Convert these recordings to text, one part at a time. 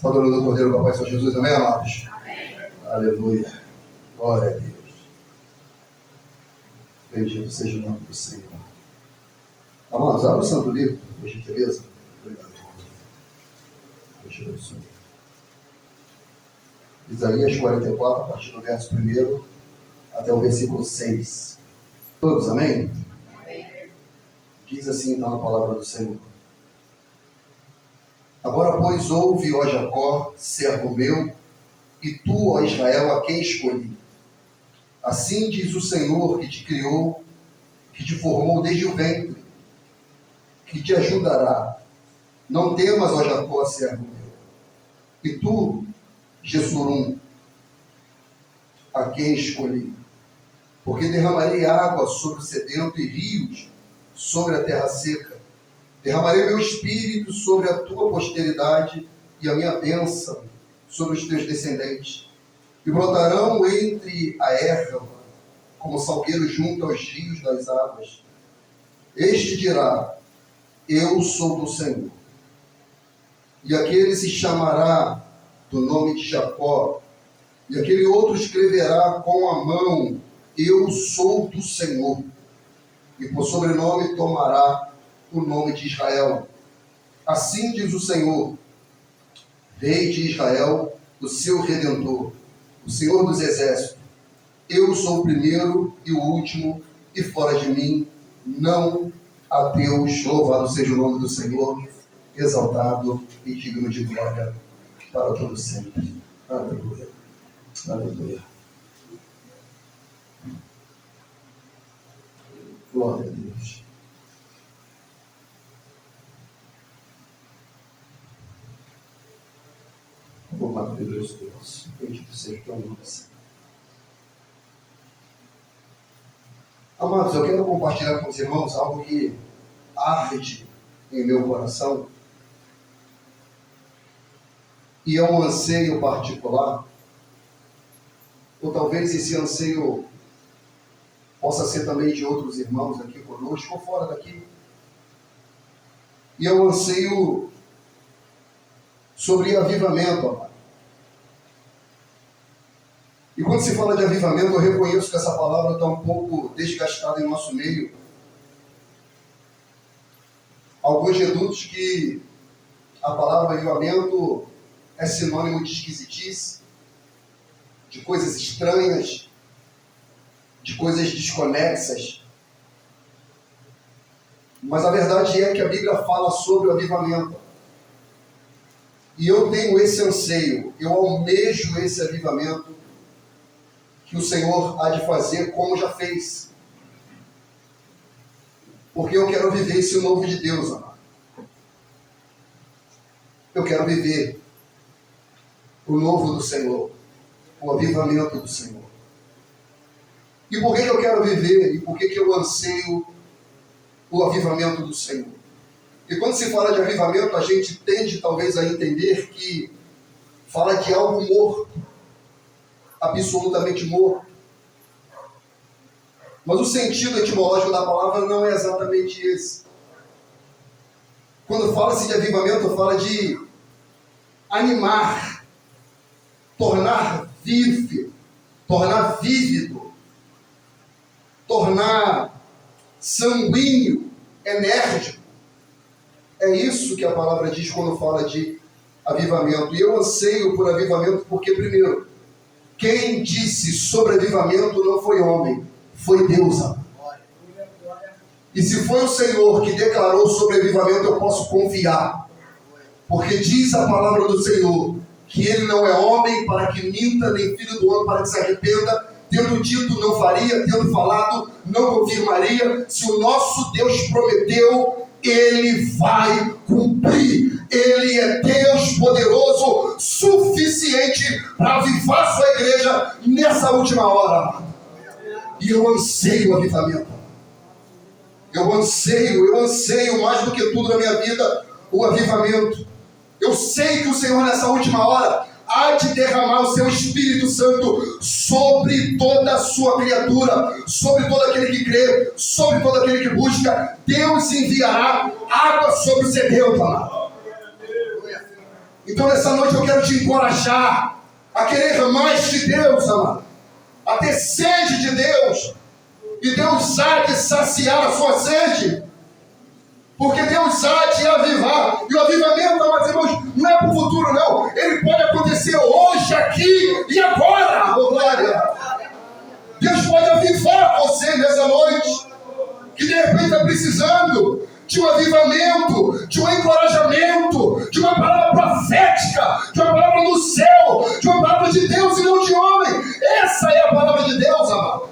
Adorando o Cordeiro do Pai, Senhor Jesus, amém, amados? Amém. Aleluia. Glória a Deus. Bendito seja o nome do Senhor. Amados, abra o Santo Livro, por gentileza. Obrigado. Deixa eu ver isso. Isaías 44, a partir do verso 1 até o versículo 6. Todos, amém? Amém. Diz assim então a palavra do Senhor. Agora, pois, ouve, ó Jacó, servo meu, e tu, ó Israel, a quem escolhi. Assim diz o Senhor que te criou, que te formou desde o ventre, que te ajudará. Não temas, ó Jacó, servo meu. E tu, Jesurum, a quem escolhi. Porque derramarei água sobre o sedento e rios sobre a terra seca. Derramarei meu espírito sobre a tua posteridade e a minha bênção sobre os teus descendentes. E brotarão entre a erva, como salgueiro junto aos rios das águas. Este dirá, eu sou do Senhor. E aquele se chamará do nome de Jacó. E aquele outro escreverá com a mão, eu sou do Senhor. E por sobrenome tomará o nome de Israel. Assim diz o Senhor, Rei de Israel, o seu Redentor, o Senhor dos Exércitos. Eu sou o primeiro e o último, e fora de mim não há Deus. Louvado seja o nome do Senhor, exaltado e digno de glória para todo sempre. Aleluia. Aleluia. Glória a Deus. Oh, maravilhoso Deus, bendito seja o teu nome, Senhor. Amados, eu quero compartilhar com os irmãos algo que arde em meu coração e é um anseio particular, ou talvez esse anseio possa ser também de outros irmãos aqui conosco ou fora daqui. E é um anseio sobre avivamento, amado. E quando se fala de avivamento, eu reconheço que essa palavra está um pouco desgastada em nosso meio. Alguns redutos que a palavra avivamento é sinônimo de esquisitice, de coisas estranhas, de coisas desconexas. Mas a verdade é que a Bíblia fala sobre o avivamento. E eu tenho esse anseio, eu almejo esse avivamento que o Senhor há de fazer como já fez. Porque eu quero viver esse novo de Deus, amado. Eu quero viver o novo do Senhor, o avivamento do Senhor. E por que eu quero viver? E por que eu anseio o avivamento do Senhor? E quando se fala de avivamento, a gente tende talvez a entender que fala de algo morto, absolutamente morto. Mas o sentido etimológico da palavra não é exatamente esse. Quando fala-se de avivamento, fala de animar, tornar vívido, tornar vívido, tornar sanguíneo, enérgico. É isso que a palavra diz quando fala de avivamento. E eu anseio por avivamento porque, primeiro, quem disse sobre avivamento não foi homem, foi Deus. E se foi o Senhor que declarou sobre avivamento, eu posso confiar. Porque diz a palavra do Senhor que Ele não é homem para que minta, nem filho do homem para que se arrependa. Tendo dito, não faria, tendo falado, não confirmaria. Se o nosso Deus prometeu, Ele vai cumprir. Ele é Deus poderoso, suficiente para avivar sua igreja nessa última hora. E eu anseio o avivamento. Eu anseio mais do que tudo na minha vida, o avivamento. Eu sei que o Senhor nessa última hora há de derramar o seu Espírito Santo sobre toda a sua criatura, sobre todo aquele que crê, sobre todo aquele que busca. Deus enviará água sobre o sedento, amado. Então nessa noite eu quero te encorajar a querer mais de Deus, amado, a ter sede de Deus, e Deus há de saciar a sua sede, porque Deus há de avivar. E o avivamento, amados irmãos, não é para o futuro, não. Ele pode acontecer hoje, aqui e agora. Oh, glória! Deus pode avivar você nessa noite, que de repente está precisando de um avivamento, de um encorajamento, de uma palavra profética, de uma palavra do céu, de uma palavra de Deus e não de homem. Essa é a palavra de Deus, amado.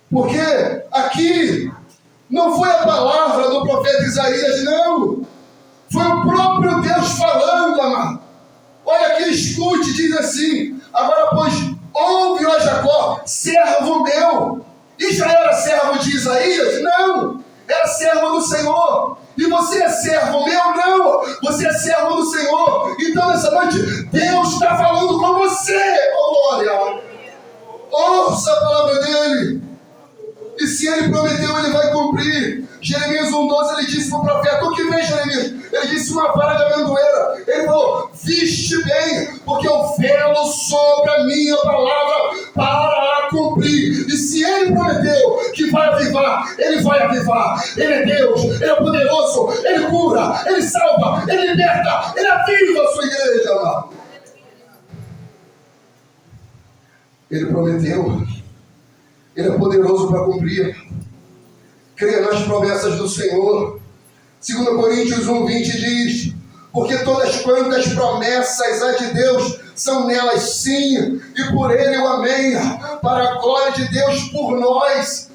Porque aqui não foi a palavra do profeta Isaías, não. Foi o próprio Deus falando, amado. Olha aqui, escute, diz assim: agora, pois, ouve, ó Jacó, servo meu. Israel era servo de Isaías? Não. Era servo do Senhor. E você é servo meu? Não. Você é servo do Senhor. Então, nessa noite, Deus está falando com você. Oh, glória. Ouça a palavra dele. E se ele prometeu, ele vai cumprir. Jeremias 1,12, ele disse para o profeta: o que vem, Jeremias? Ele disse: uma vara de amendoeira. Ele falou: viste bem, porque eu velo sobre a minha palavra para a cumprir. E se ele prometeu que vai avivar, ele vai avivar. Ele é Deus, ele é poderoso, ele cura, ele salva, ele liberta, ele aviva a sua igreja, amado. Ele prometeu. Ele é poderoso para cumprir. Creia nas promessas do Senhor. 2 Coríntios 1,20 diz: porque todas quantas promessas há de Deus, são nelas sim, e por ele o amém, para a glória de Deus por nós.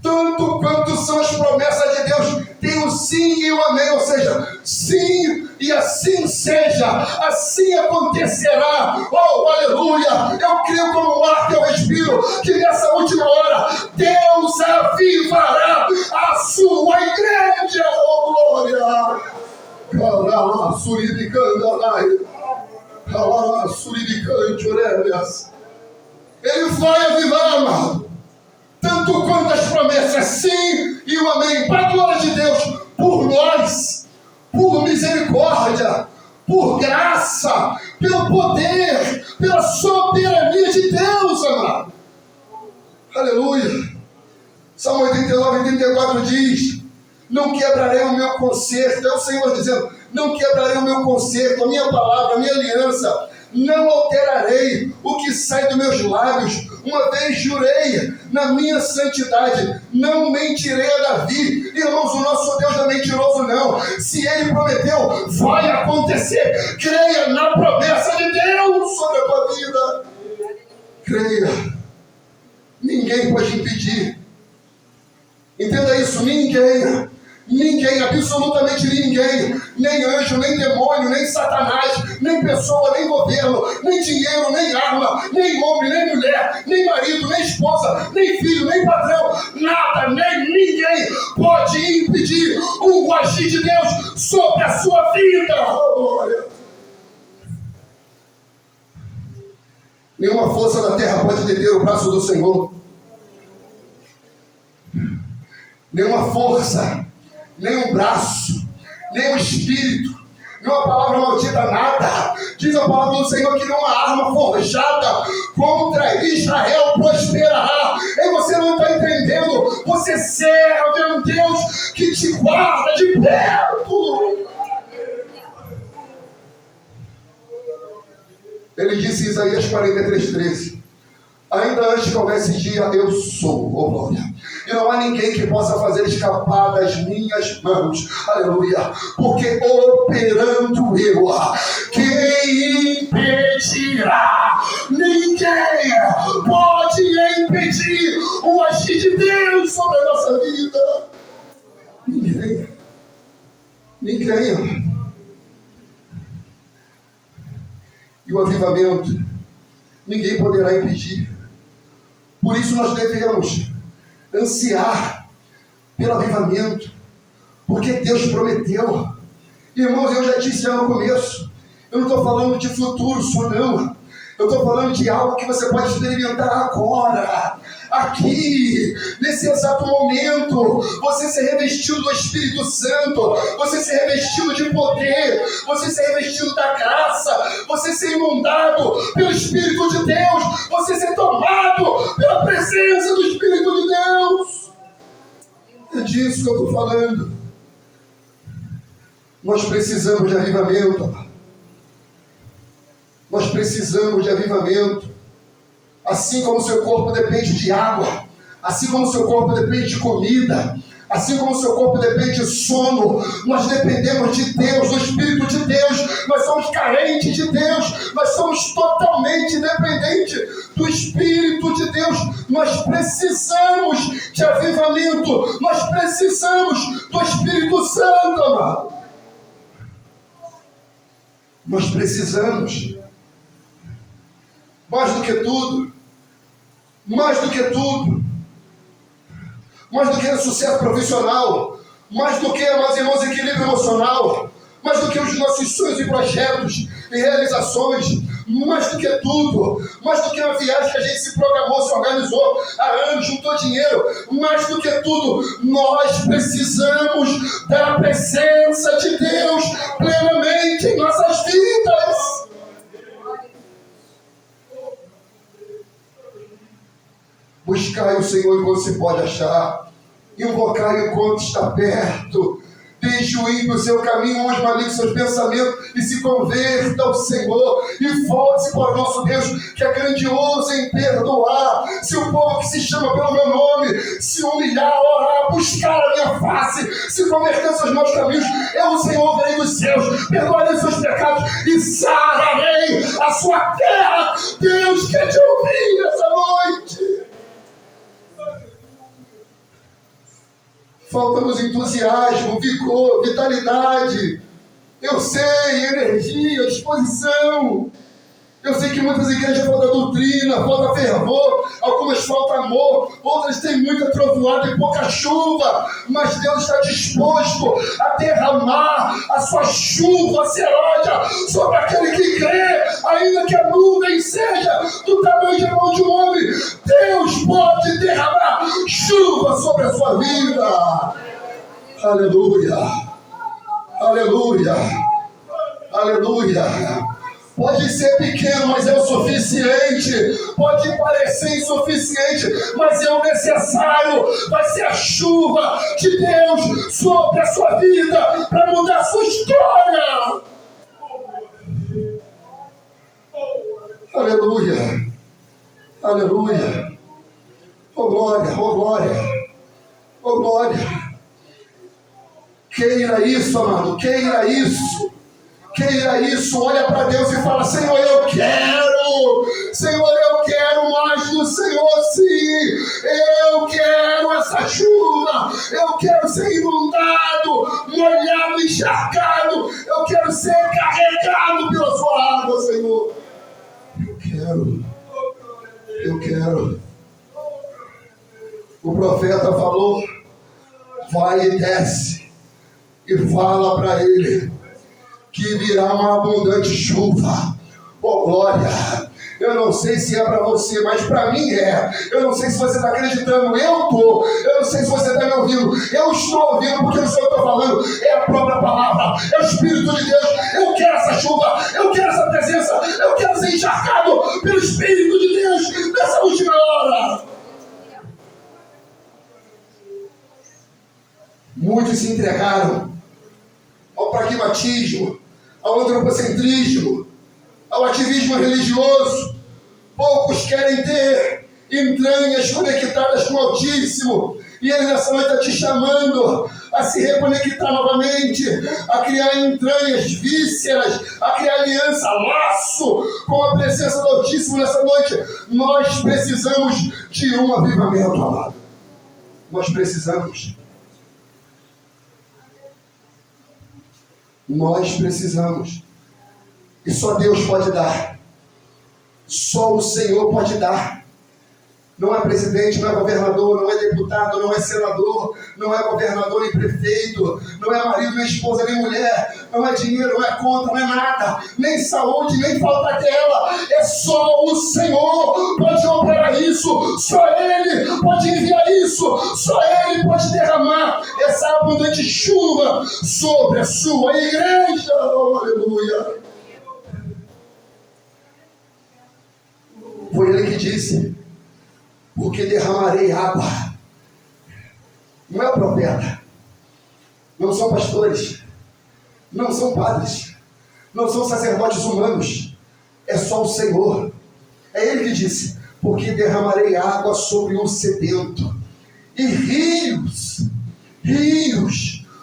Tanto quanto são as promessas de Deus, tem o sim e o amém, ou seja, sim e assim seja, assim acontecerá. Oh, aleluia! Eu creio como o ar que eu respiro, que nessa última hora Deus avivará a sua igreja. Oh, glória! Caralá, suribicanda, caralá, suribicante, orelhas. Ele vai avivar, amado. Tanto quanto as promessas, sim e o amém, para a glória de Deus, por nós, por misericórdia, por graça, pelo poder, pela soberania de Deus, amado. Aleluia. Salmo 89:34 diz: não quebrarei o meu concerto. É o Senhor dizendo: não quebrarei o meu concerto, a minha palavra, a minha aliança. Não alterarei o que sai dos meus lábios. Uma vez jurei na minha santidade, não mentirei a Davi. Irmãos, o nosso Deus não é mentiroso, não. Se ele prometeu, vai acontecer. Creia na promessa de Deus sobre a tua vida. Creia. Ninguém pode impedir. Entenda isso, ninguém. Ninguém, absolutamente ninguém, nem anjo, nem demônio, nem satanás, nem pessoa, nem governo, nem dinheiro, nem arma, nem homem, nem mulher, nem marido, nem esposa, nem filho, nem patrão, nada, nem ninguém pode impedir o agir de Deus sobre a sua vida. Nenhuma força da terra pode deter o braço do Senhor. Nenhuma força, nem um braço, nem um espírito, nem uma palavra maldita, nada. Diz a palavra do Senhor que nenhuma arma forjada contra Israel prosperará. E você não está entendendo. Você serve a um Deus que te guarda de perto. Ele disse em Isaías 43:13: ainda antes que houvesse dia, eu sou, oh glória. E não há ninguém que possa fazer escapar das minhas mãos, aleluia. Porque operando eu, quem impedirá? Ninguém pode impedir o agir de Deus sobre a nossa vida. Ninguém. Ninguém. E o avivamento, ninguém poderá impedir. Por isso nós devemos ansiar pelo avivamento, porque Deus prometeu. Irmãos, eu já disse lá no começo, eu não estou falando de futuro só não. Eu estou falando de algo que você pode experimentar agora. aqui, nesse exato momento, você ser revestido do Espírito Santo, você ser revestido de poder, você ser revestido da graça, você ser inundado pelo Espírito de Deus, você ser tomado pela presença do Espírito de Deus. É disso que eu estou falando. Nós precisamos de avivamento. Nós precisamos de avivamento. Assim como o seu corpo depende de água, assim como o seu corpo depende de comida, assim como o seu corpo depende de sono, nós dependemos de Deus, do Espírito de Deus. Nós somos carentes de Deus, nós somos totalmente dependentes do Espírito de Deus. Nós precisamos de avivamento, nós precisamos do Espírito Santo, amado. Nós precisamos. Mais do que tudo, mais do que tudo, mais do que o sucesso profissional, mais do que, meus irmãos, equilíbrio emocional, mais do que os nossos sonhos e projetos e realizações, mais do que tudo, mais do que uma viagem que a gente se programou, se organizou há anos, juntou dinheiro, mais do que tudo, nós precisamos da presença de Deus plenamente em nossas vidas. Buscai o Senhor enquanto se pode achar, invocai enquanto está perto. Deixe o ímpio o seu caminho, os malignos seus pensamentos, e se converta ao Senhor, e volte-se para o nosso Deus, que é grandioso em perdoar. Se o povo que se chama pelo meu nome se humilhar, orar, buscar a minha face, se converter aos seus maus caminhos, eu, o Senhor, verei dos céus, perdoarei os seus pecados e sararei a sua terra. Deus quer te ouvir nessa noite. Falta-nos entusiasmo, vigor, vitalidade. Eu sei, energia, disposição. Eu sei que muitas igrejas falta doutrina, falta fervor, algumas falta amor, outras têm muita trovoada e pouca chuva, mas Deus está disposto a derramar a sua chuva serôdia sobre aquele que crê, ainda que a nuvem seja do tamanho de mão de um homem. Deus pode derramar chuva sobre a sua vida. Aleluia, aleluia, aleluia. Pode ser pequeno, mas é o suficiente. Pode parecer insuficiente, mas é o necessário. Vai ser a chuva de Deus sobre a sua vida para mudar a sua história. Aleluia, aleluia. Oh glória, oh glória, oh glória. Queira isso, amado, queira isso. Queira isso, olha para Deus e fala: Senhor, eu quero. Senhor, eu quero mais do Senhor, sim. Eu quero essa chuva. Eu quero ser inundado, molhado, encharcado. Eu quero ser carregado pela sua água, Senhor. Eu quero. Eu quero. O profeta falou: vai e desce e fala para ele que virá uma abundante chuva. Oh glória! Eu não sei se é para você, mas para mim é. Eu não sei se você está acreditando, eu estou. Eu não sei se você está me ouvindo, eu estou ouvindo, porque o Senhor está falando. É a própria palavra, é o Espírito de Deus. Eu quero essa chuva, eu quero essa presença, eu quero ser encharcado pelo Espírito de Deus nessa última hora. Muitos se entregaram ao pragmatismo, ao antropocentrismo, ao ativismo religioso. Poucos querem ter entranhas conectadas com o Altíssimo. E Ele nessa noite está te chamando a se reconectar novamente, a criar entranhas, vísceras, a criar aliança, laço com a presença do Altíssimo nessa noite. Nós precisamos de um avivamento, amado. Nós precisamos. Nós precisamos. E só Deus pode dar. Só o Senhor pode dar. Não é presidente, não é governador, não é deputado, não é senador, não é governador nem prefeito, não é marido, nem esposa, nem mulher, não é dinheiro, não é conta, não é nada, nem saúde, nem falta dela. É só o Senhor pode operar isso, só Ele pode enviar isso, só Ele pode derramar essa abundante chuva sobre a sua igreja. Oh, aleluia! Foi Ele que disse: porque derramarei água. Não é o profeta, não são pastores, não são padres, não são sacerdotes humanos, é só o Senhor. É Ele que disse: porque derramarei água sobre o sedento e rios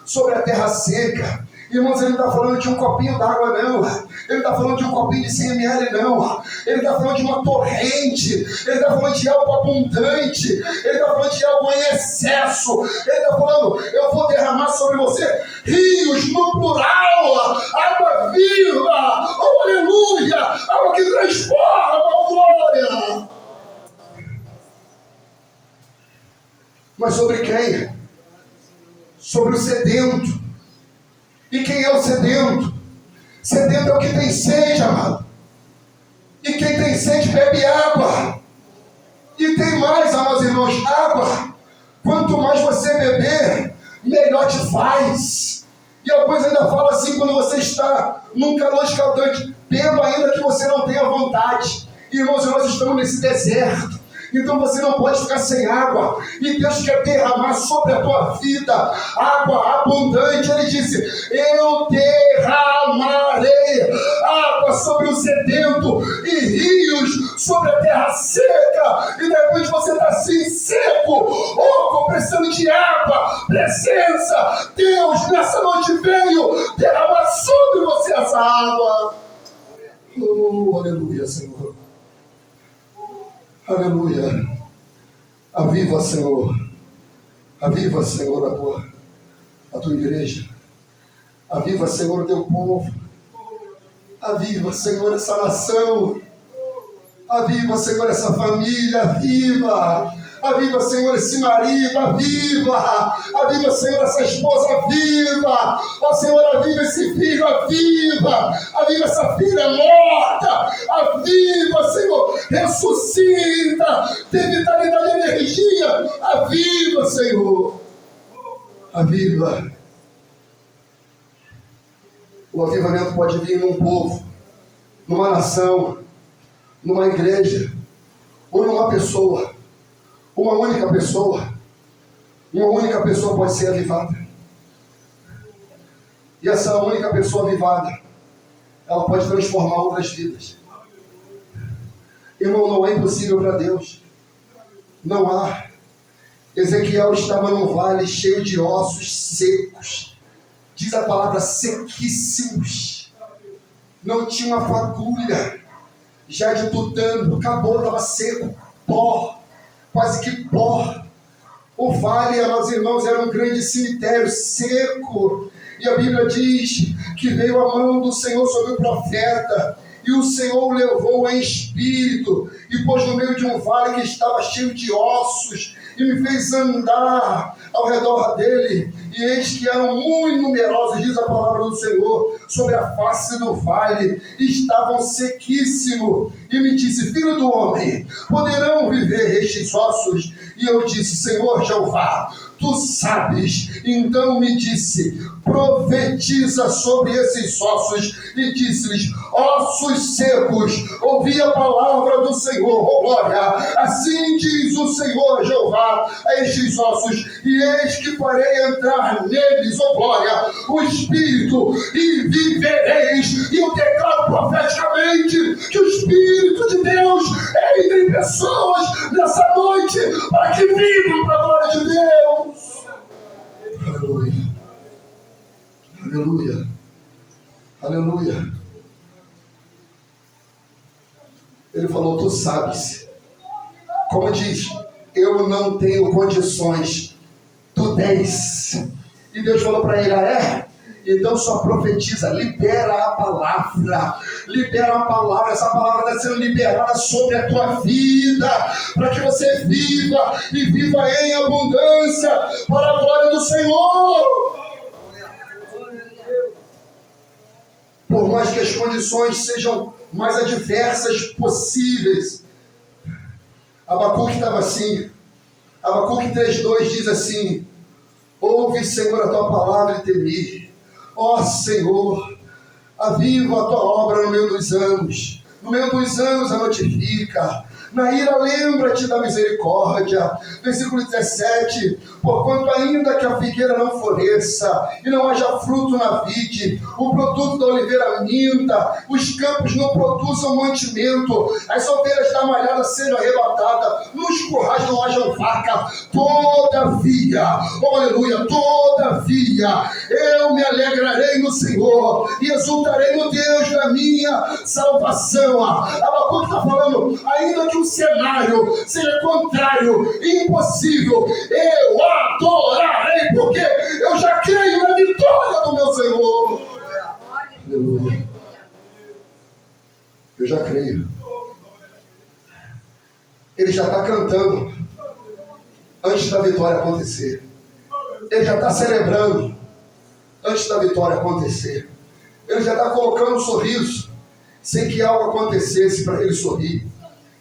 sobre a terra seca. Irmãos, ele não está falando de um copinho d'água, não. Ele está falando de um copinho de 100 ml, não. Ele está falando de uma torrente. Ele está falando de algo abundante. Ele está falando de algo em excesso. Ele está falando: eu vou derramar sobre você rios, no plural, água viva. Oh, aleluia! Água que transforma, oh, glória. Mas sobre quem? Sobre o sedento. E quem é o sedento? Sedento é o que tem sede, amado. E quem tem sede bebe água. E tem mais, amados irmãos, água. Quanto mais você beber, melhor te faz. E alguns ainda falam assim, quando você está num calor escaldante: beba ainda que você não tenha vontade. Irmãos, nós estamos nesse deserto. Então você não pode ficar sem água. E Deus quer derramar sobre a tua vida água abundante. Ele disse: eu derramarei água sobre o sedento e rios sobre a terra seca. E depois você está assim, seco, oco, precisando de água, presença. Deus nessa noite veio derramar sobre você essa água. Oh, aleluia, Senhor. Aleluia. Aviva, Senhor. Aviva, Senhor, a tua igreja. Aviva, Senhor, o teu povo. Aviva, Senhor, essa nação. Aviva, Senhor, essa família. Aviva. Aviva, Senhor, esse marido. Aviva. Aviva, Senhor, essa esposa. Aviva. Ó Senhor, aviva esse filho. Aviva. Aviva essa filha morta. Aviva, Senhor. Ressuscita. Tem vitalidade e energia. Aviva, Senhor. Aviva. O avivamento pode vir num povo, numa nação, numa igreja, ou numa pessoa. Uma única pessoa pode ser avivada. E essa única pessoa avivada, ela pode transformar outras vidas. Irmão, não é impossível para Deus. Não há. Ezequiel estava num vale cheio de ossos secos. Diz a palavra sequíssimos. Não tinha uma fagulha. Já de tutano, acabou, estava seco. Pó. Quase que pó. O vale, meus irmãos, era um grande cemitério seco. E a Bíblia diz que veio a mão do Senhor sobre o profeta. E o Senhor o levou em espírito e pôs no meio de um vale que estava cheio de ossos. E me fez andar ao redor dele. E eis que eram muito numerosos, diz a palavra do Senhor, sobre a face do vale. E estavam sequíssimos. E me disse: filho do homem, poderão viver estes ossos? E eu disse: Senhor Jeová, tu sabes. Então me disse: profetiza sobre esses ossos. E disse-lhes: ossos secos, ouvi a palavra do Senhor, oh glória. Assim diz o Senhor Jeová a estes ossos: e eis que farei entrar neles, oh glória, o Espírito, e vivereis. E eu declaro profeticamente que o Espírito de Deus entre em pessoas nessa noite, para que vivam para a glória de Deus. Aleluia. Aleluia. Aleluia. Ele falou: tu sabes. Como diz, eu não tenho condições, tu tens. E Deus falou para ele: ah, é? Então só profetiza, libera a palavra, essa palavra está sendo liberada sobre a tua vida, para que você viva e viva em abundância, para a glória do Senhor. Por mais que as condições sejam mais adversas possíveis, Abacuque estava assim. Abacuque 3,2 diz assim: ouve, Senhor, a tua palavra e temi. Ó Senhor, aviva a tua obra no meio dos anos. No meio dos anos a notifica. Na ira lembra-te da misericórdia. Versículo 17: porquanto ainda que a figueira não floresça e não haja fruto na vide, o produto da oliveira minta, os campos não produzam mantimento, as ovelhas da malhada sejam arrebatadas, nos currais não hajam vaca, todavia, oh aleluia, todavia, eu me alegrarei no Senhor e exultarei no Deus da minha salvação. Abacuque está falando, ainda que o cenário seja contrário, impossível, eu adorarei, porque eu já creio na vitória do meu Senhor. Aleluia. Eu já creio. Ele já está cantando antes da vitória acontecer. Ele já está celebrando antes da vitória acontecer. Ele já está colocando um sorriso sem que algo acontecesse para ele sorrir.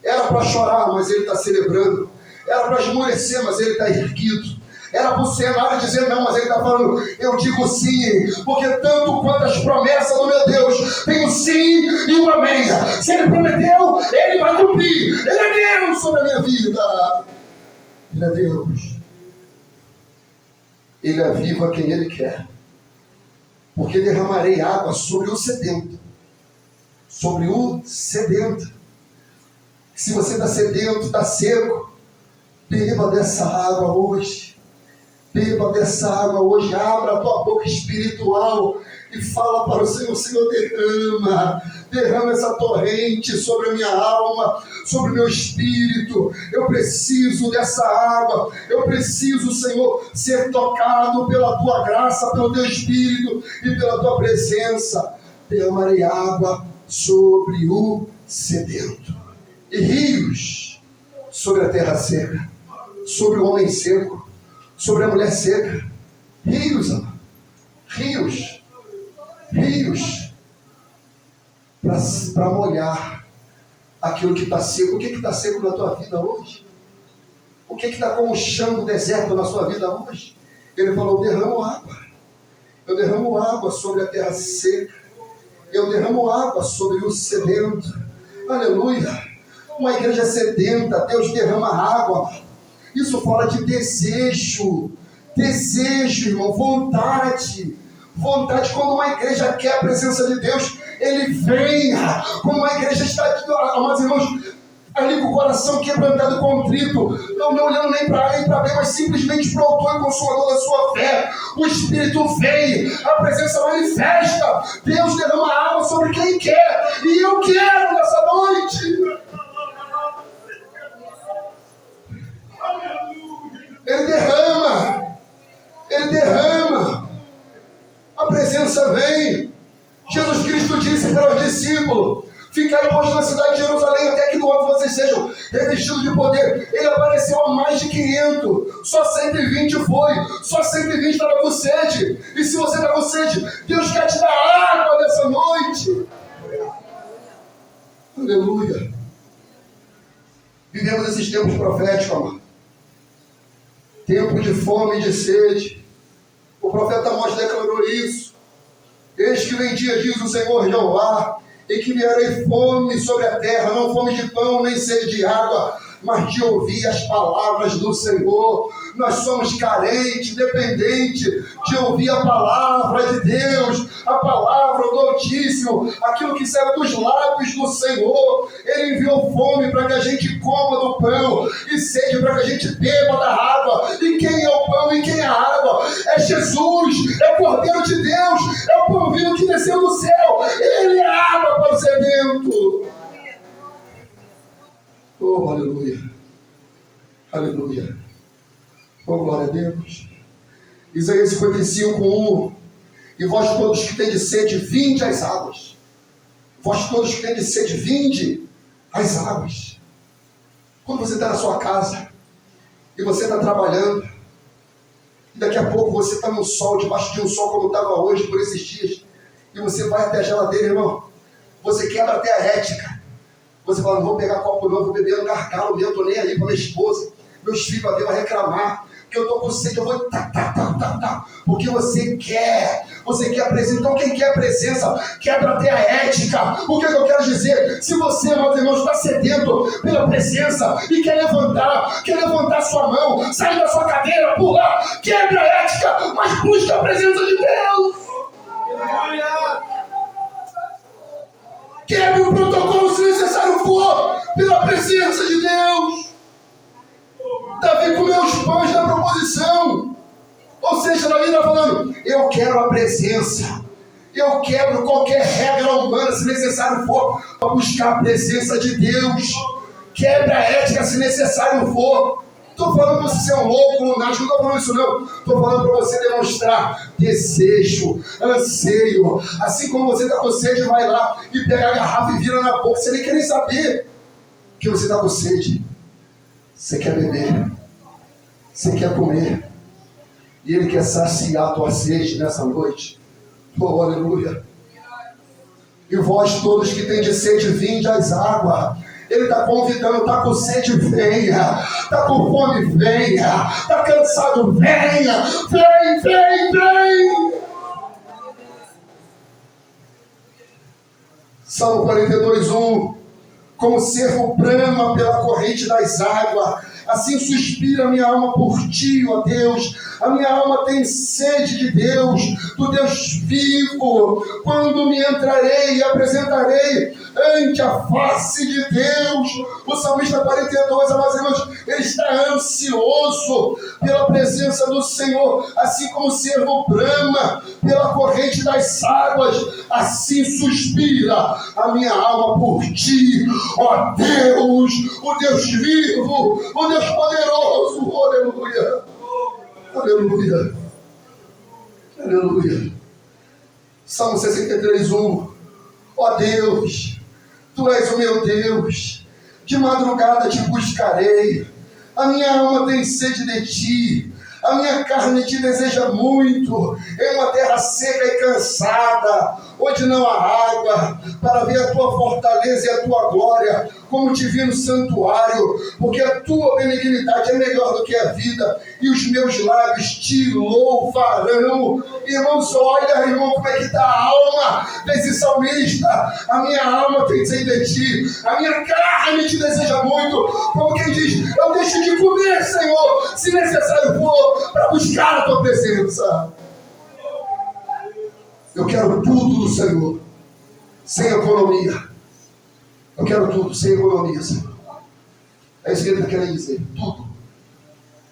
Era para chorar, mas ele está celebrando. Era para esmorecer, mas ele está erguido. Era para o cenário dizer não, mas ele está falando, eu digo sim, porque tanto quanto as promessas do meu Deus, tem o sim e o amém. Se ele prometeu, ele vai cumprir. Ele é Deus sobre a minha vida. Ele é Deus. Ele aviva quem ele quer. Porque derramarei água sobre o sedento. Sobre o sedento. Se você está sedento, está seco, beba dessa água hoje. Beba dessa água hoje. Abra a tua boca espiritual e fala para o Senhor: Senhor, derrama essa torrente sobre a minha alma, sobre o meu espírito. Eu preciso dessa água. Eu preciso, Senhor, ser tocado pela tua graça, pelo teu espírito e pela tua presença. Derramarei água sobre o sedento e rios sobre a terra seca, sobre o homem seco, sobre a mulher seca. Rios, amor. Rios para molhar aquilo que está seco. O que está seco na tua vida hoje? O que está conchando o deserto na sua vida hoje? Ele falou: eu derramo água. Eu derramo água sobre a terra seca. Eu derramo água sobre o sedento. Aleluia. Uma igreja sedenta, Deus derrama água. Isso fala de desejo. Desejo, irmão, vontade. Vontade. Quando uma igreja quer a presença de Deus, Ele vem. Quando uma igreja está aqui, amados irmãos, ali com o coração quebrantado e contrito, não olhando nem para A nem para B, mas simplesmente para o autor e consumador da sua fé, o Espírito vem, a presença manifesta. Deus derrama água sobre quem quer, e eu quero nessa noite. Ele derrama, a presença vem. Jesus Cristo disse para os discípulos: ficai, pois, na cidade de Jerusalém, até que do alto vocês sejam revestidos de poder. Ele apareceu a mais de 500, só 120 foi, só 120 estava com sede. E se você está com sede, Deus quer te dar água nessa noite. Aleluia. Vivemos esses tempos proféticos, amado. Tempo de fome e de sede. O profeta Amós declarou isso. Eis que vem dia, diz o Senhor Jeová, em que enviarei fome sobre a terra, não fome de pão, nem sede de água, mas de ouvir as palavras do Senhor. Nós somos carentes, dependentes de ouvir a palavra de Deus, a palavra do Altíssimo, aquilo que sai dos lábios do Senhor. Ele enviou fome para que a gente coma do pão, e sede para que a gente beba da água. E quem é o pão e quem é a água? É Jesus, é o Cordeiro de Deus, é o pão vivo que desceu do céu. Ele é água para o sedento. Oh, aleluia. Aleluia. Oh, glória a Deus. Isaías 55:1. E vós todos que tendes sede, vinde às águas. Vós todos que tendes sede, vinde às águas. Quando você está na sua casa, e você está trabalhando, e daqui a pouco você está no sol, debaixo de um sol como estava hoje, por esses dias, e você vai até a geladeira, irmão, você quebra até a ética. Você fala, não vou pegar copo não, vou beber no gargalo mesmo, estou nem aí para minha esposa, meus filhos vão reclamar, que eu estou com sede, eu vou porque você quer a presença. Então quem quer a presença, quebra até a ética. O que eu quero dizer? Se você, meus irmãos, está sedento pela presença e quer levantar sua mão, sair da sua cadeira, pular, quebra a ética, mas busca a presença de Deus. Quebre o protocolo se necessário for, pela presença de Deus. Davi comeu os pães da proposição. Ou seja, Davi está falando, eu quero a presença. Eu quebro qualquer regra humana, se necessário for, para buscar a presença de Deus. Quebra a ética, se necessário for. Estou falando para você ser um louco, lunático, não estou falando isso não. Estou falando para você demonstrar desejo, anseio. Assim como você está com sede, vai lá e pega a garrafa e vira na boca. Você nem quer nem saber que você está com sede. Você quer beber, você quer comer, e Ele quer saciar a tua sede nessa noite. Oh, aleluia! E vós todos que tendes sede, vinde às águas. Ele está convidando, está com sede, venha. Está com fome, venha. Está cansado, venha. Vem. Salmo 42:1. Como o cervo brama pela corrente das águas, assim suspira a minha alma por ti, ó Deus. A minha alma tem sede de Deus, do Deus vivo. Quando me entrarei e apresentarei ante a face de Deus. O salmista 42, amados irmãos, ele está ansioso pela presença do Senhor, assim como o cervo brama pela corrente das águas, assim suspira a minha alma por ti, ó Deus, o Deus vivo, o Deus poderoso. Aleluia. Aleluia. Salmo 63:1. Ó Deus, Tu és o meu Deus, de madrugada te buscarei. A minha alma tem sede de ti, a minha carne te deseja muito, em uma terra seca e cansada, onde não há água, para ver a tua fortaleza e a tua glória, como te vi no santuário, porque a tua benignidade é melhor do que a vida, e os meus lábios te louvarão. Irmãos, olha, irmão, como é que está a alma desse salmista. A minha alma tem sede de ti, a minha carne te deseja muito, como quem diz, eu deixo de comer, Senhor, se necessário for, para buscar a tua presença. Eu quero tudo do Senhor, sem economia. Eu quero tudo, sem economia, Senhor. É isso que ele está querendo dizer.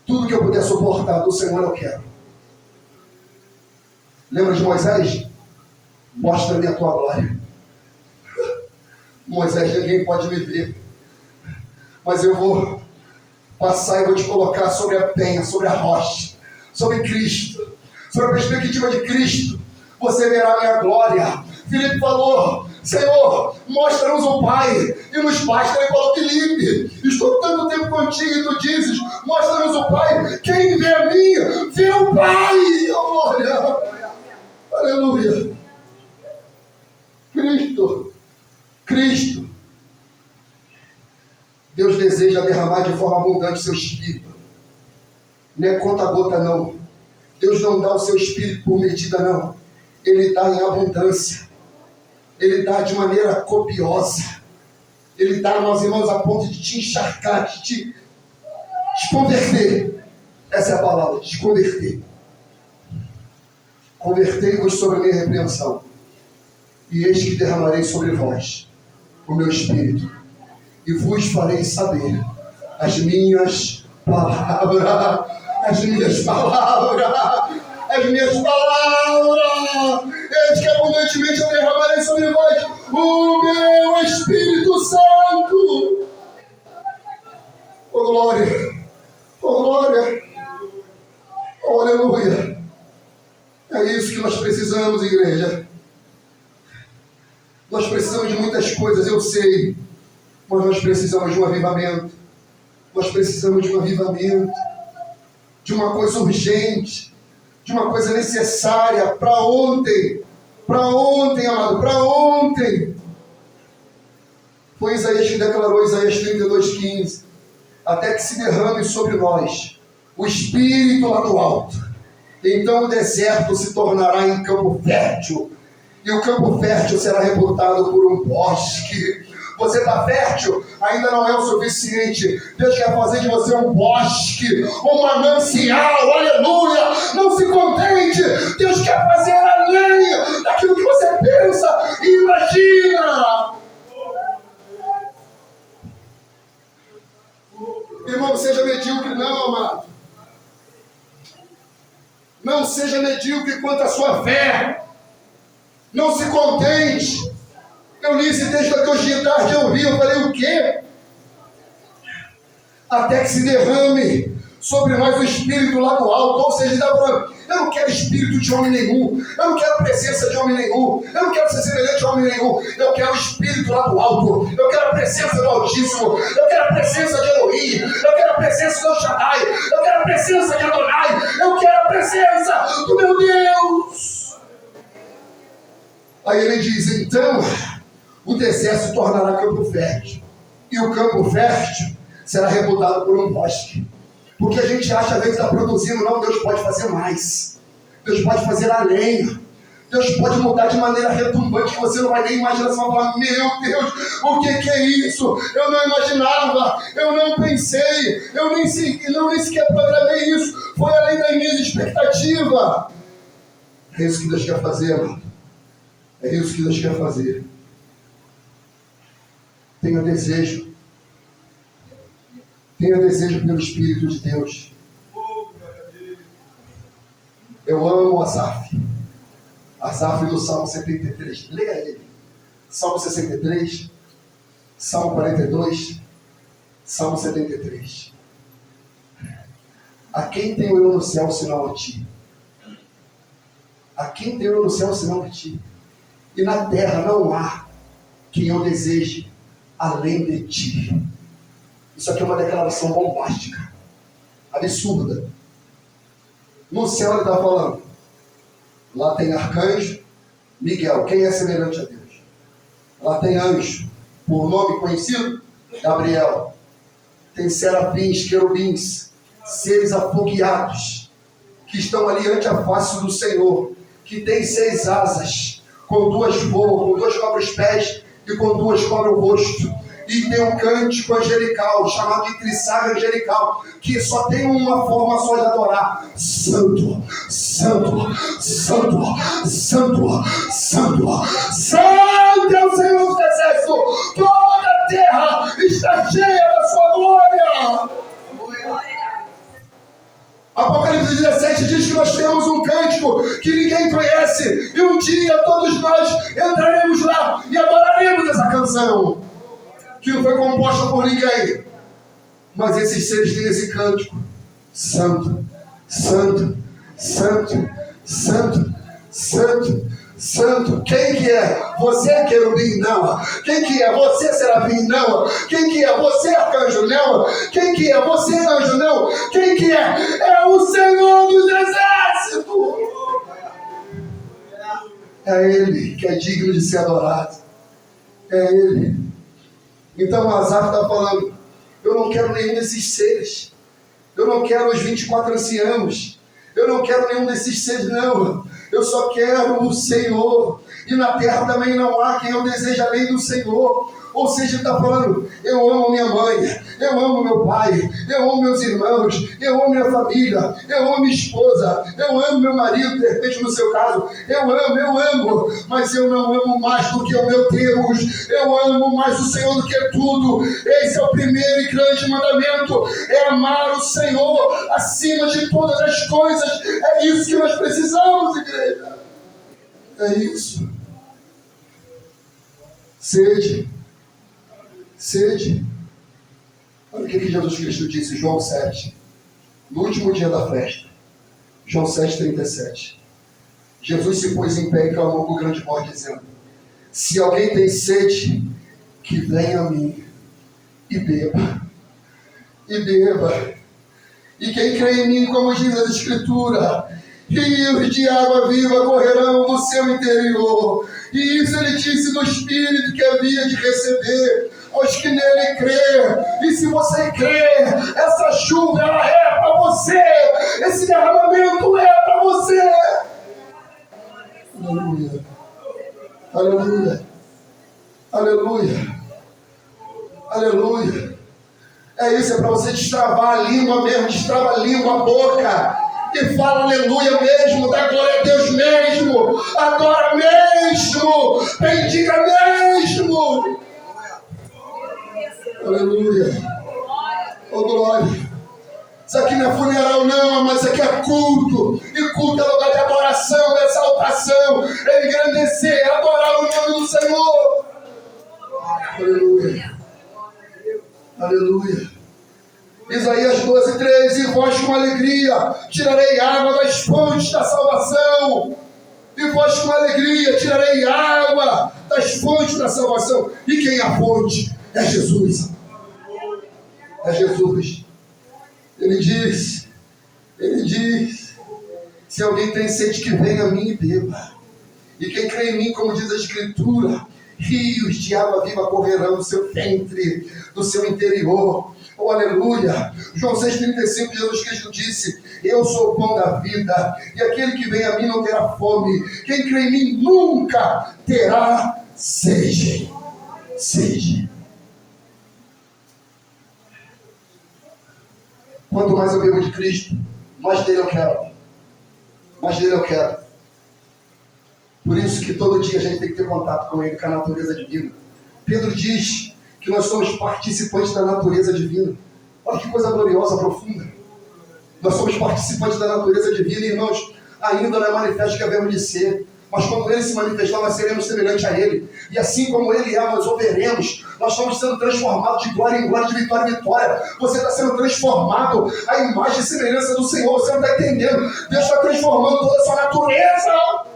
Tudo que eu puder suportar do Senhor, eu quero. Lembra de Moisés? Mostra-me a tua glória. Moisés, ninguém pode me ver, mas eu vou passar e vou te colocar sobre a penha, sobre a rocha, sobre Cristo, sobre a perspectiva de Cristo. Você verá a minha glória. Filipe falou, Senhor, mostra-nos o Pai, e nos basta. Ele falou, Filipe, estou tanto tempo contigo e tu dizes, mostra-nos o Pai. Quem vê a mim, vê o Pai. Glória. Aleluia. Cristo. Deus deseja derramar de forma abundante o seu Espírito. Não é conta-gota, não. Deus não dá o seu Espírito por medida, não. Ele dá em abundância. Ele dá de maneira copiosa. Ele dá, meus irmãos, a ponto de te encharcar, de te converter. Essa é a palavra, de te converter. Convertei-vos sobre a minha repreensão, e eis que derramarei sobre vós o meu Espírito, e vos farei saber as minhas palavras. Eis que abundantemente eu derramarei sobre vós o meu Espírito Santo. Oh glória, oh glória, oh aleluia. É isso que nós precisamos, igreja. Nós precisamos de muitas coisas, eu sei, mas nós precisamos de um avivamento. Nós precisamos de um avivamento, de uma coisa urgente, de uma coisa necessária para ontem. Para ontem, amado, para ontem. Foi Isaías que declarou, Isaías 32:15. Até que se derrame sobre nós o Espírito lá do alto. Então o deserto se tornará em campo fértil. E o campo fértil será reputado por um bosque. Você está fértil? Ainda não é o suficiente. Deus quer fazer de você um bosque, um manancial, aleluia. Não se contente. Deus quer fazer além daquilo que você pensa e imagina. Irmão, seja medíocre não, amado. Não seja medíocre quanto à sua fé. Não se contente. Eu li esse texto aqui hoje de tarde, eu falei o quê? Até que se derrame sobre nós o Espírito lá do alto. Ou seja, ele está falando, eu não quero espírito de homem nenhum, eu não quero presença de homem nenhum, eu não quero ser semelhante a homem nenhum, eu quero o Espírito lá do alto, eu quero a presença do Altíssimo, eu quero a presença de Elohim, eu quero a presença do El Shaddai, eu quero a presença de Adonai, eu quero a presença do meu Deus. Aí ele diz, então o deserto se tornará campo fértil, e o campo fértil será reputado por um bosque. Porque a gente acha, às vezes, está produzindo, não, Deus pode fazer mais. Deus pode fazer além. Deus pode mudar de maneira retumbante, que você não vai nem imaginar, você vai falar, meu Deus, o que é isso? Eu não imaginava, eu não pensei, eu nem sequer programei isso, foi além da minha expectativa. É isso que Deus quer fazer, mano. É isso que Deus quer fazer. Tenha desejo. Tenha desejo pelo Espírito de Deus. Eu amo Asaf. Asaf do Salmo 73. Leia ele. Salmo 63, Salmo 42, Salmo 73. A quem tenho eu no céu senão a ti? A quem tenho eu no céu senão a ti? E na terra não há quem eu deseje além de ti. Isso aqui é uma declaração bombástica, absurda. No céu ele está falando, lá tem arcanjo, Miguel, quem é semelhante a Deus? Lá tem anjo, por nome conhecido, Gabriel. Tem serafins, querubins, seres afogueados, que estão ali ante a face do Senhor, que tem 6 asas, com 2 voam, com 2 cobrem os pés e com 2 cobrem o rosto. E tem um cântico angelical, chamado de trissaga angelical, que só tem uma forma só de adorar. Santo, santo, santo, santo, santo, santo é o Senhor dos Exércitos. Toda a terra está cheia da sua glória. Apocalipse 17 diz que nós temos um cântico que ninguém conhece. E um dia todos nós entraremos lá e adoraremos essa canção, que não foi composta por ninguém, mas esses seres têm esse cântico: santo, santo, santo, santo, santo, santo. Quem que é? Você, querubim? Não. Quem que é? Você, serafim? Não. Quem que é? Você, arcanjo? Não. Quem que é? Você, anjo? Não. Quem que é? É o Senhor dos Exércitos. É Ele que é digno de ser adorado. É Ele. Então Asaf está falando, eu não quero nenhum desses seres, eu não quero os 24 anciãos, eu não quero nenhum desses seres, não, eu só quero o Senhor, e na terra também não há quem eu deseje além do Senhor. Ou seja, ele está falando, eu amo minha mãe, eu amo meu pai, eu amo meus irmãos, eu amo minha família, eu amo minha esposa, eu amo meu marido, de repente no seu caso, eu amo, mas eu não amo mais do que o meu Deus, eu amo mais o Senhor do que tudo. Esse é o primeiro e grande mandamento, é amar o Senhor acima de todas as coisas. É isso que nós precisamos, igreja, é isso. Sede. Olha o que Jesus Cristo disse, João 7, no último dia da festa, João 7,37. Jesus se pôs em pé e clamou com grande voz, dizendo: se alguém tem sede, que venha a mim e beba. E beba. E quem crê em mim, como diz a Escritura, rios de água viva correrão do seu interior. E isso ele disse no Espírito que havia de receber aos que nele crê. E se você crê, essa chuva ela é para você. Esse derramamento é para você. Aleluia. Aleluia. Aleluia. Aleluia. É isso, é para você destravar a língua mesmo, destrava a língua, a boca, e fala aleluia mesmo, dá glória a Deus mesmo, adora mesmo, bendiga mesmo. Aleluia. Oh glória. Isso aqui não é funeral não, mas isso aqui é culto, e culto é lugar de adoração, exaltação, é engrandecer, é adorar o nome do Senhor. Aleluia. Aleluia. Isaías 12:3, e vós com alegria tirarei água das fontes da salvação. E vós com alegria tirarei água das fontes da salvação. E quem é a fonte? É Jesus. É Jesus. Ele diz, se alguém tem sede, que venha a mim e beba. E quem crê em mim, como diz a Escritura, rios de água viva correrão do seu ventre, do seu interior. Oh, aleluia. João 6,35, Jesus Cristo disse: eu sou o pão da vida, e aquele que vem a mim não terá fome. Quem crê em mim nunca terá sede. Sede. Quanto mais eu bebo de Cristo, mais dele eu quero. Mais dele eu quero. Por isso que todo dia a gente tem que ter contato com ele, com a natureza divina. Pedro diz que nós somos participantes da natureza divina. Olha que coisa gloriosa, profunda. Nós somos participantes da natureza divina, irmãos. Ainda não é manifesto que havemos de ser. Mas quando ele se manifestar, nós seremos semelhantes a ele. E assim como ele é, nós o veremos. Nós estamos sendo transformados de glória em glória, de vitória em vitória. Você está sendo transformado à imagem e semelhança do Senhor. Você não está entendendo. Deus está transformando toda a sua natureza.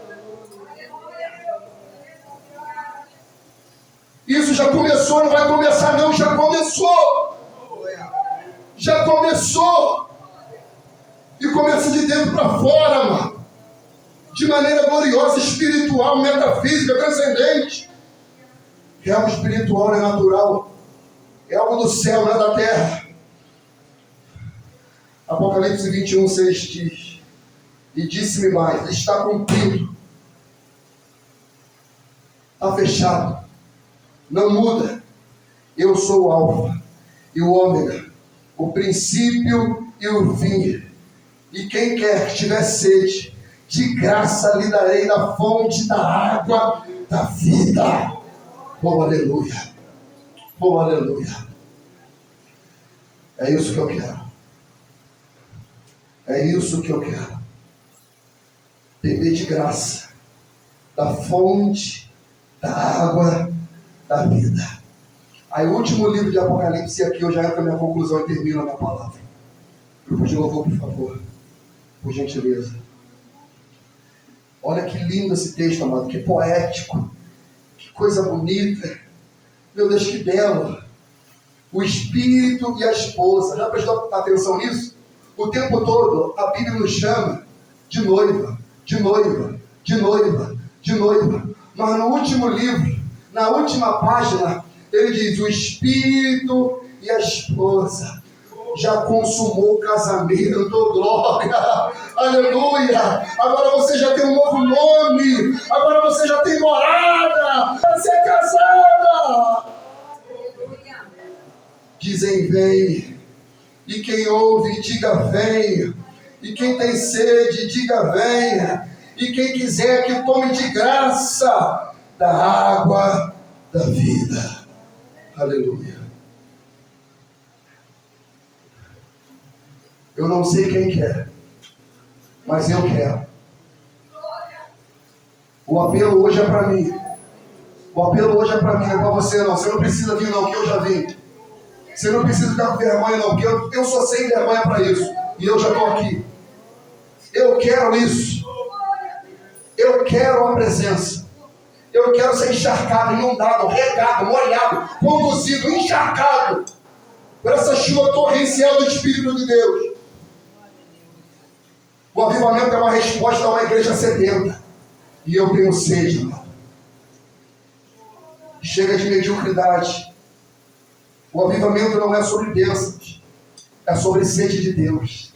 Isso já começou, não vai começar não, já começou. Já começou. E começa de dentro para fora, mano. De maneira gloriosa, espiritual, metafísica, transcendente. É algo espiritual, não é natural. É algo do céu, não é da terra. Apocalipse 21:6 diz: e disse-me mais, está cumprido. Está fechado. Não muda. Eu sou o Alfa e o Ômega, o princípio e o fim. E quem quer que tiver sede, de graça lhe darei da fonte da água da vida. Oh, aleluia. Oh, aleluia. É isso que eu quero. É isso que eu quero. Beber de graça da fonte da água da vida. Aí o último livro de Apocalipse, e aqui eu já entro na minha conclusão e termino a minha palavra. Grupo de louvor, por favor. Por gentileza. Olha que lindo esse texto, amado. Que poético. Que coisa bonita. Meu Deus, que belo. O Espírito e a esposa. Já prestou atenção nisso? O tempo todo a Bíblia nos chama de noiva, de noiva, de noiva, de noiva. Mas no último livro, na última página, ele diz: o Espírito e a esposa já consumou o casamento, glória, aleluia. Agora você já tem um novo nome, agora você já tem morada para ser casada. Dizem: vem. E quem ouve, diga: venha. E quem tem sede, diga: venha. E quem quiser, que tome de graça da água da vida. Aleluia. Eu não sei quem quer, mas eu quero. O apelo hoje é para mim. O apelo hoje é para mim, não é para você não. Você não precisa vir não, que eu já vim. Você não precisa ficar com vergonha não, porque eu sou sem vergonha para isso. E eu já estou aqui. Eu quero isso. quero a presença. Eu quero ser encharcado, inundado, regado, molhado, conduzido, encharcado por essa chuva torrencial do Espírito de Deus. O avivamento é uma resposta a uma igreja sedenta. E eu tenho sede, irmão. Chega de mediocridade. O avivamento não é sobre bênçãos, é sobre sede de Deus.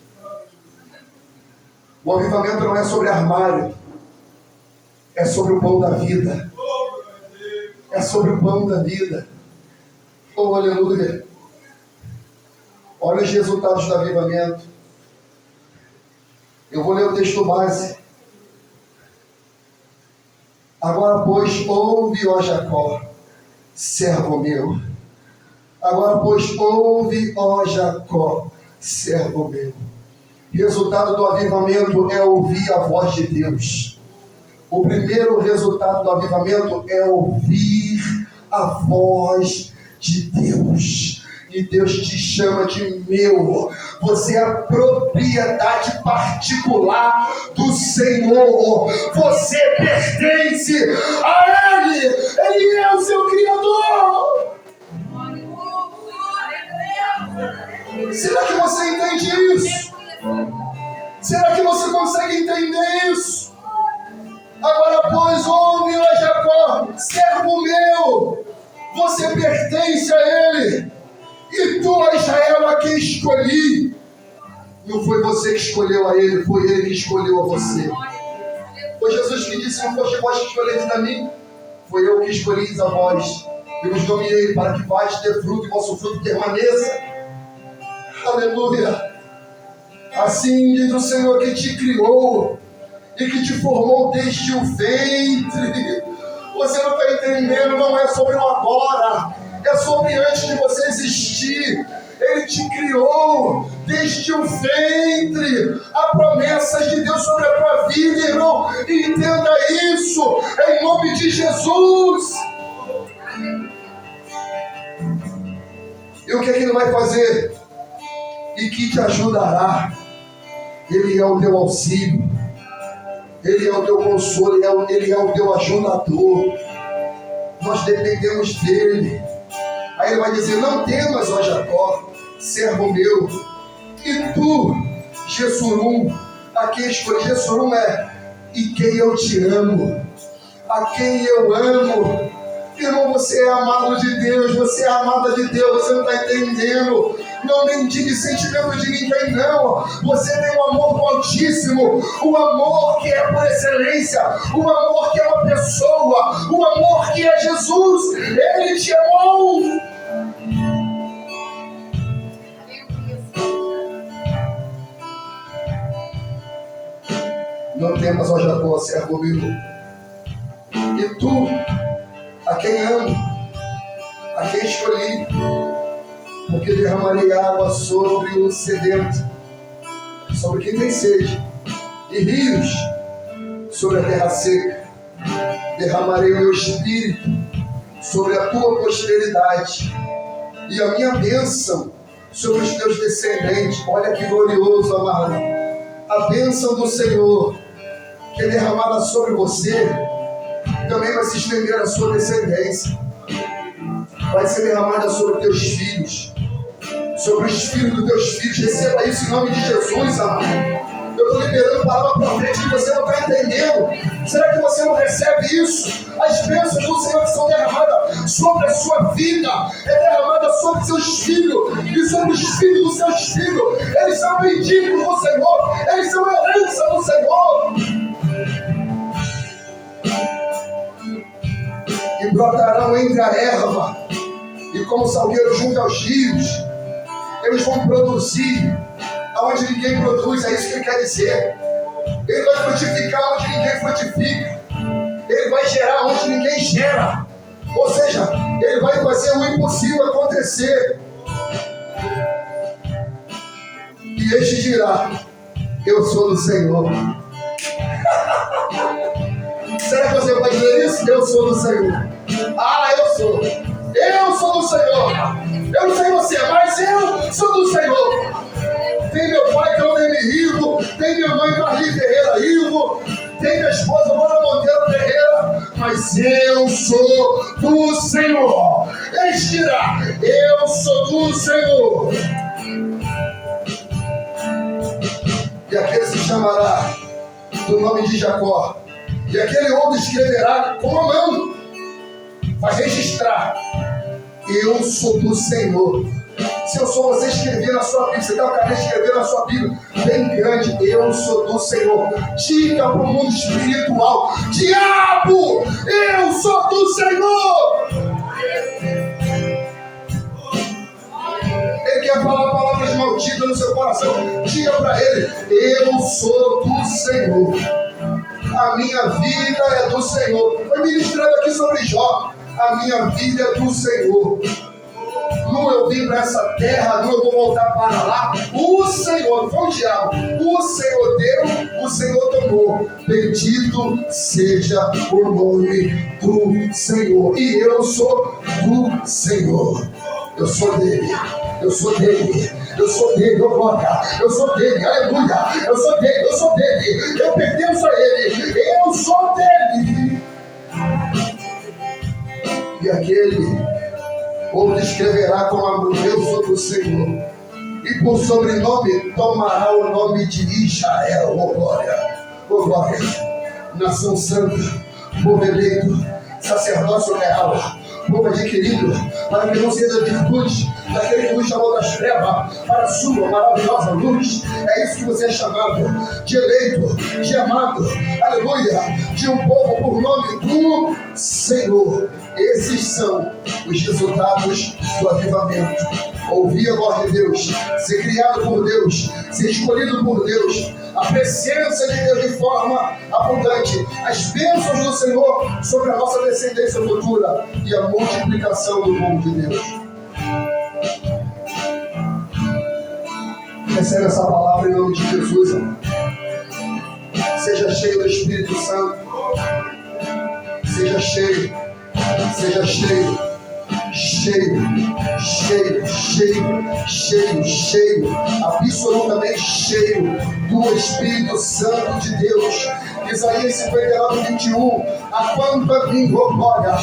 O avivamento não é sobre armário, é sobre o pão da vida. É sobre o pão da vida. Oh, aleluia. Olha os resultados do avivamento. Eu vou ler o texto base. Agora, pois, ouve, ó Jacó, servo meu. Agora, pois, ouve, ó Jacó, servo meu. Resultado do avivamento é ouvir a voz de Deus. O primeiro resultado do avivamento é ouvir a voz de Deus. E Deus te chama de meu. Você é a propriedade particular do Senhor. Você pertence a Ele. Ele é o seu Criador. Será que você entende isso? Será que você consegue entender isso? Agora, pois, ouve, ó Jacó, servo meu. Você pertence a Ele. E tu, ó Israel, a quem escolhi. Não foi você que escolheu a Ele, foi Ele que escolheu a você. Foi Jesus que disse: não foste vós que escolheis a mim, foi eu que escolhi a vós. Eu os nomeei para que vais ter fruto e vosso fruto permaneça. Aleluia. Assim diz o Senhor que te criou e que te formou desde o ventre. Você não está entendendo, não é sobre o agora, é sobre antes de você existir. Ele te criou desde o ventre. Há promessas de Deus sobre a tua vida, irmão. Entenda isso em nome de Jesus. E o que Ele vai fazer? E que te ajudará. Ele é o teu auxílio. Ele é o teu consolo. Ele é o teu ajudador. Nós dependemos dele. Aí Ele vai dizer: não temas, ó Jacó, servo meu. E tu, Jessurum, a quem escolhi. Jessurum é e quem eu te amo. A quem eu amo. Irmão, você é amado de Deus. Você é amada de Deus. Você não está entendendo. Não mendigue sentimento de ninguém, não. Você tem um amor do Altíssimo. O amor que é por excelência. O amor que é uma pessoa. O amor que é Jesus. Ele te amou. Não temas, ó Jacó, servo meu. E tu, a quem amo, a quem escolhi, porque derramarei água sobre o sedento, sobre quem tem sede, e rios sobre a terra seca. Derramarei o meu espírito sobre a tua posteridade, e a minha bênção sobre os teus descendentes. Olha que glorioso, amado. A bênção do Senhor, que é derramada sobre você, também vai se estender à sua descendência. Vai ser derramada sobre teus filhos, sobre os filhos dos teus filhos. Receba isso em nome de Jesus, amado. Eu estou liberando palavra profética que você não está entendendo. Será que você não recebe isso? As bênçãos do Senhor que são derramadas sobre a sua vida, é derramada sobre seus filhos e sobre os filhos dos seus filhos. Eles são benditos do Senhor, eles são herança do Senhor. E brotarão entre a erva, e como salgueiro junto aos rios. Eles vão produzir aonde ninguém produz. É isso que ele quer dizer. Ele vai frutificar onde ninguém frutifica. Ele vai gerar onde ninguém gera. Ou seja, ele vai fazer o impossível acontecer. E este dirá: eu sou do Senhor. Será que você pode dizer isso? Eu sou do Senhor. Ah, eu sou. Eu sou do Senhor. Eu não sei você, mas eu sou do Senhor. Tem meu pai que é o Neme Rivo. Tem minha mãe Marli Ferreira Rivo. tem minha esposa Mona Monteiro Ferreira, mas eu sou do Senhor. Eles dirá, eu sou do Senhor. E aquele se chamará do nome de Jacó. E aquele outro escreverá com a mão, vai registrar, eu sou do Senhor. Se eu sou, você escrever na sua Bíblia, você dá o cara escrever na sua Bíblia, bem grande, eu sou do Senhor. Diga para o mundo espiritual, diabo, eu sou do Senhor. Ele quer falar palavras malditas no seu coração, diga para ele, eu sou do Senhor. A minha vida é do Senhor. Foi ministrando aqui sobre Jó. A minha vida é do Senhor. Não eu vim para essa terra, não eu vou voltar para lá. O Senhor, não foi o diabo. O Senhor deu, o Senhor tomou. Bendito seja o nome do Senhor. E eu sou do Senhor. Eu sou dele. Eu sou dele. Eu sou dele, oh glória. Eu sou dele, aleluia. Eu sou dele, eu sou dele. Eu pertenço a ele. Eu sou dele. E aquele outro escreverá com a mão, eu sou do Senhor. E por sobrenome tomará o nome de Israel, oh glória. Oh glória. Nação santa, povo eleito, sacerdócio real, povo adquirido, para que não seja virtude daquele que nos chamou das trevas para a sua maravilhosa luz. É isso que você é chamado, de eleito, de amado, aleluia, de um povo por nome do Senhor. Esses são os resultados do avivamento. Ouvir a voz de Deus, ser criado por Deus, ser escolhido por Deus, a presença de Deus de forma abundante, as bênçãos do Senhor sobre a nossa descendência futura e a multiplicação do povo de Deus. Recebe essa palavra em nome de Jesus, irmão. Seja cheio do Espírito Santo. Seja cheio. Seja cheio. Cheio, cheio, cheio, cheio, cheio, absolutamente cheio do Espírito Santo de Deus. Isaías 59, 21. A quanto a mim, oh glória,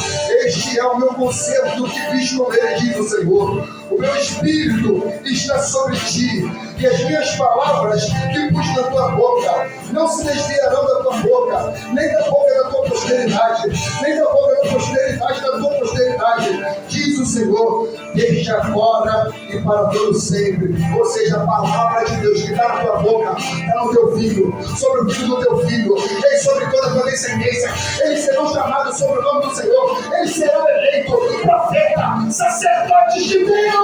este é o meu conserto que fiz comer, diz o Senhor. O meu Espírito está sobre ti, e as minhas palavras que pus na tua boca não se desviarão da tua boca, nem da boca da tua posteridade, nem da boca da posteridade da tua posteridade, diz o Senhor, desde agora e para todo sempre. Ou seja, a palavra de Deus que está na tua boca, está no teu filho, sobre o filho do teu filho, e sobre toda a tua descendência. Eles serão chamados sobre o nome do Senhor, eles serão eleitos profeta, sacerdotes de Deus.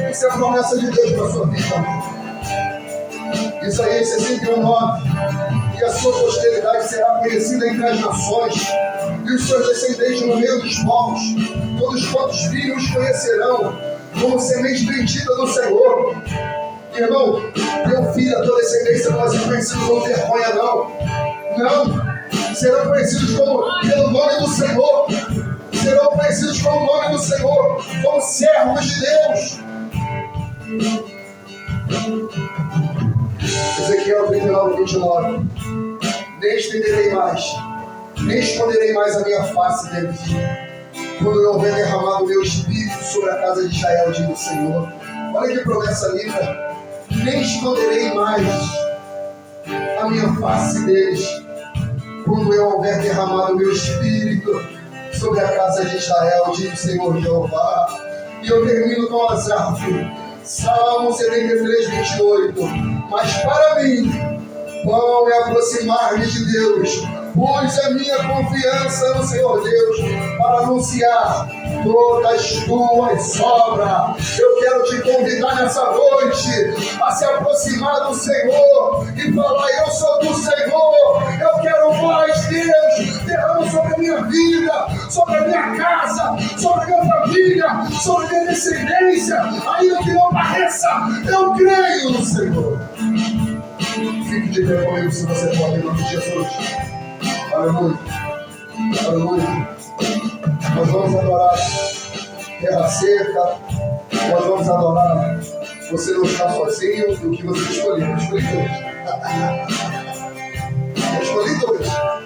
Essa é a promessa de Deus para a sua vida. Isaías 61:9. E a sua posteridade será conhecida entre as nações, e os seus descendentes no meio dos povos. Todos quantos virem os conhecerão como semente bendita do Senhor. Irmão, teu filho, a tua descendência não vai ser conhecido como vergonha, não. Não. Serão conhecidos pelo nome do Senhor. Serão conhecidos com o nome do Senhor, como servos de Deus. Ezequiel 39, 29. Nem estenderei mais, nem esconderei mais a minha face deles, quando eu houver derramado o meu espírito sobre a casa de Israel, diz o Senhor. Olha que promessa linda. Nem esconderei mais a minha face deles, quando eu houver derramado o meu espírito sobre a casa de Israel, diz o Senhor Jeová. E eu termino com Asaf, Salmo 73, 28. Mas para mim, bom é aproximar-me de Deus, pus a minha confiança no Senhor Deus, para anunciar todas as tuas obras. Eu quero te convidar nessa noite a se aproximar do Senhor e falar, eu sou do Senhor, eu quero voz, Deus, derrama sobre a minha vida, sobre a minha casa, sobre a minha família, sobre a minha descendência, ainda que não pareça, eu creio no Senhor. Fique de pé comigo se você pode, em nome de Jesus. Aleluia. Aleluia. Nós vamos adorar terra seca. Nós vamos adorar. Você não está sozinho do que você escolheu. Escolhi Deus. escolhi dois.